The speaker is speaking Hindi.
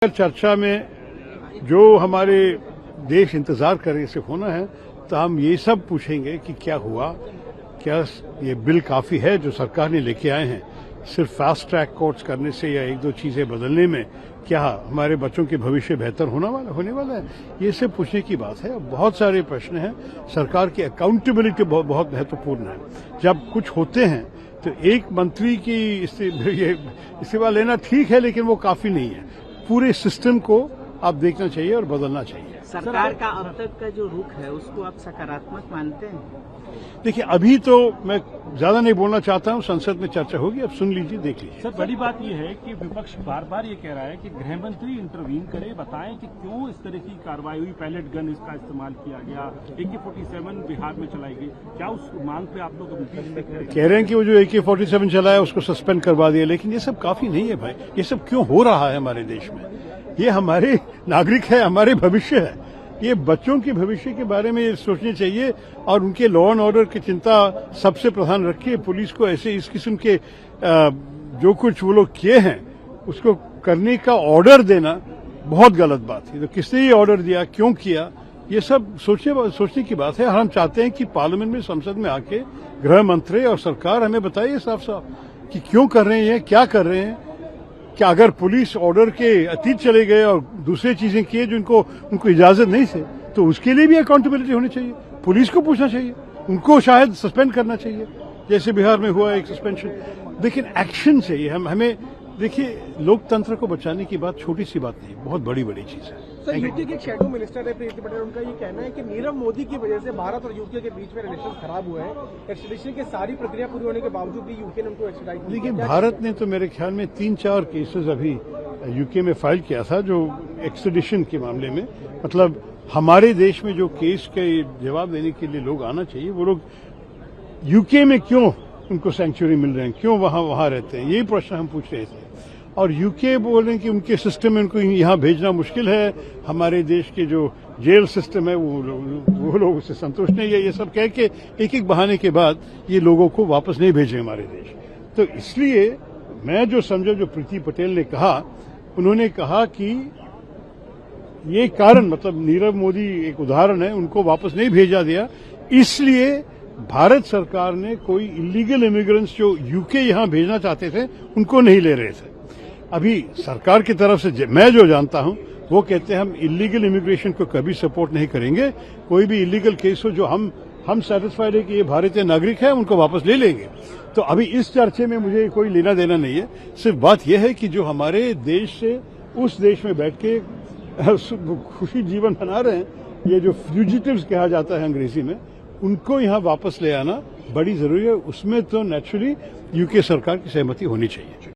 चर्चा में जो हमारे देश इंतजार कर रहे से होना है, तो हम ये सब पूछेंगे कि क्या हुआ, क्या ये बिल काफी है जो सरकार ने लेके आए हैं। सिर्फ फास्ट ट्रैक कोर्ट्स करने से या एक दो चीजें बदलने में क्या हमारे बच्चों के भविष्य बेहतर होने वाला है, ये सब पूछने की बात है। बहुत सारे प्रश्न हैं। सरकार की अकाउंटेबिलिटी बहुत महत्वपूर्ण है। जब कुछ होते हैं तो एक मंत्री की इस्तीफा लेना ठीक है, लेकिन वो काफी नहीं है। पूरे सिस्टम को आप देखना चाहिए और बदलना चाहिए। सरकार का अब तक का जो रुख है उसको आप सकारात्मक मानते हैं? देखिए, अभी तो मैं ज्यादा नहीं बोलना चाहता हूं। संसद में चर्चा होगी, अब सुन लीजिए, देख लीजिए। सर, बड़ी बात यह है कि विपक्ष बार बार ये कह रहा है कि गृह मंत्री इंटरवीन करे, बताएं कि क्यों इस तरह की कार्रवाई हुई, पैलेट गन इसका इस्तेमाल किया गया, AK-47 बिहार में चलाई गई। क्या उस मांग पे आप लोग कह रहे हैं कि वो जो AK-47 चला है उसको सस्पेंड करवा दिया, लेकिन ये सब काफी नहीं है भाई। ये सब क्यों हो रहा है हमारे देश में? ये हमारे नागरिक है, हमारे भविष्य है। ये बच्चों के भविष्य के बारे में सोचना चाहिए और उनके लॉ एंड ऑर्डर की चिंता सबसे प्रधान रखिए। पुलिस को ऐसे इस किस्म के जो कुछ वो लोग किए हैं उसको करने का ऑर्डर देना बहुत गलत बात है। तो किसने ये ऑर्डर दिया, क्यों किया, ये सब सोचने की बात है। हम चाहते हैं कि पार्लियामेंट में, संसद में आके गृह मंत्री और सरकार हमें बताइए साफ साफ कि क्यों कर रहे हैं, क्या कर रहे हैं। कि अगर पुलिस ऑर्डर के अतीत चले गए और दूसरी चीजें किए जो उनको इजाजत नहीं थी, तो उसके लिए भी अकाउंटेबिलिटी होनी चाहिए। पुलिस को पूछना चाहिए, उनको शायद सस्पेंड करना चाहिए, जैसे बिहार में हुआ एक सस्पेंशन। लेकिन एक्शन चाहिए। हमें देखिए, लोकतंत्र को बचाने की बात छोटी सी बात नहीं, बहुत बड़ी चीज है। सर, यूके के एक शैडो मिनिस्टर है प्रीति पटेल, उनका ये कहना है कि नीरव मोदी की वजह से भारत और यूके के बीच में रिलेशन खराब हुए हैं। एक्सट्रेडिशन की सारी प्रक्रिया पूरी होने के बावजूद भी यूके ने उनको एक्सट्राडिट नहीं किया। देखिए, भारत ने तो मेरे ख्याल में 3-4 केसेस अभी यूके में फाइल किया था जो एक्सट्रेडिशन के मामले में। मतलब हमारे देश में जो केस के जवाब देने के लिए लोग आना चाहिए, वो लोग यूके में क्यों उनको सेंचुरी मिल रहे हैं, क्यों वहां रहते हैं, यही प्रश्न हम पूछ रहे थे। और यूके बोल रहे हैं कि उनके सिस्टम में उनको यहाँ भेजना मुश्किल है, हमारे देश के जो जेल सिस्टम है वो लोग उससे संतुष्ट नहीं है। ये सब कह के एक बहाने के बाद ये लोगों को वापस नहीं भेजे हमारे देश। तो इसलिए मैं जो समझा, जो प्रीति पटेल ने कहा, उन्होंने कहा कि ये कारण, मतलब नीरव मोदी एक उदाहरण है, उनको वापस नहीं भेजा दिया, इसलिए भारत सरकार ने कोई इलीगल इमिग्रेंट्स जो यूके यहां भेजना चाहते थे उनको नहीं ले रहे थे। अभी सरकार की तरफ से मैं जो जानता हूं, वो कहते हैं हम इलीगल इमिग्रेशन को कभी सपोर्ट नहीं करेंगे। कोई भी इलीगल केस हो जो हम सेटिस्फाइड है कि ये भारतीय नागरिक है, उनको वापस ले लेंगे। तो अभी इस चर्चे में मुझे कोई लेना देना नहीं है। सिर्फ बात यह है कि जो हमारे देश से उस देश में बैठ के खुशी जीवन बना रहे हैं, ये जो फ्यूजिटिव्स कहा जाता है अंग्रेजी में, उनको यहां वापस ले आना बड़ी जरूरी है। उसमें तो नेचुरली यूके सरकार की सहमति होनी चाहिए।